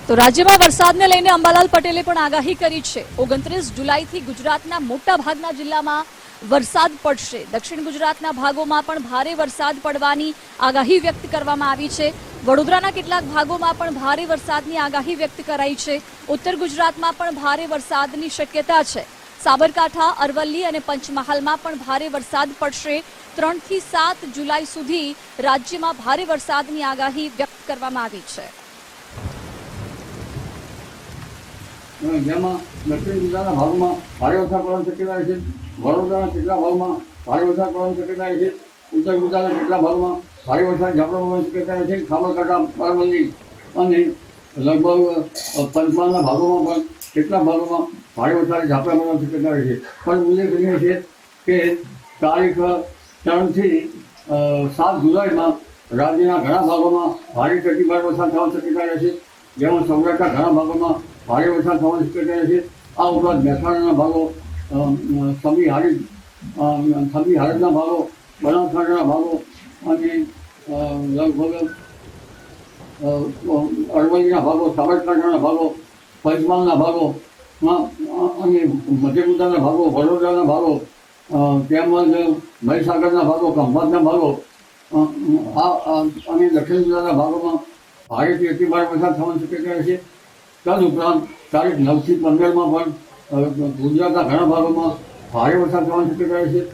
તો રાજ્યમાં વરસાદને લઈને અંબાલાલ પટેલે પણ આગાહી કરી છે। 29 જુલાઈથી ગુજરાતના મોટા ભાગના જિલ્લામાં વરસાદ પડશે। દક્ષિણ ગુજરાતના ભાગોમાં પણ ભારે વરસાદ પડવાની આગાહી વ્યક્ત કરવામાં આવી છે। વડોદરાના કેટલાક ભાગોમાં પણ ભારે વરસાદની આગાહી વ્યક્ત કરાઈ છે। ઉત્તર ગુજરાતમાં પણ ભારે વરસાદની શક્યતા છે। સાબરકાંઠા, અરવલ્લી અને પંચમહાલમાં પણ ભારે વરસાદ પડશે। 3 થી 7 જુલાઈ સુધી રાજ્યમાં ભારે વરસાદની આગાહી વ્યક્ત કરવામાં આવી છે। જેમાં દક્ષિણ ગુજરાતના ભાગમાં ભારે વરસાદ પડવાની શક્યતા છે। વડોદરાના કેટલાક ભાગમાં ભારે વરસાદ પડવાની શક્યતા છે। ઉત્તર ગુજરાતના કેટલાક ભાગમાં ભારે વરસાદ ઝાપટા પડવાની શક્યતા છે। સાબરકાંઠા, અરવલ્લી અને લગભગ પંચમહાલના ભાગોમાં પણ કેટલાક ભાગોમાં ભારે વરસાદ ઝાપટા પડવાની શક્યતા છે। પણ ઉલ્લેખનીય છે કે તારીખ 3 થી 7 જુલાઈમાં રાજ્યના ઘણા ભાગોમાં ભારેથી ભારે વરસાદ થવાની શક્યતા રહેશે। જેમાં સૌરાષ્ટ્રના ઘણા ભાગોમાં ભારે વરસાદ થવાની શક્યતા રહેશે। આ ઉપરાંત મહેસાણાના ભાગો, છબી હારીજના ભાગો, બનાસકાંઠાના ભાગો અને લગભગ અરવલ્લીના ભાગો, સાબરકાંઠાના ભાગો, પંચમહાલના ભાગો અને મધ્ય ગુજરાતના ભાગો, વડોદરાના ભાગો તેમજ મહીસાગરના ભાગો, ખંભાતના ભાગો અને દક્ષિણ ગુજરાતના ભાગોમાં ભારેથી અતિભારે વરસાદ થવાની શક્યતા રહેશે। તદુપરાંત તારીખ 9 થી 15માં પણ ગુજરાતના ઘણા ભાગોમાં ભારે વરસાદ થવાની શક્યતા રહેશે।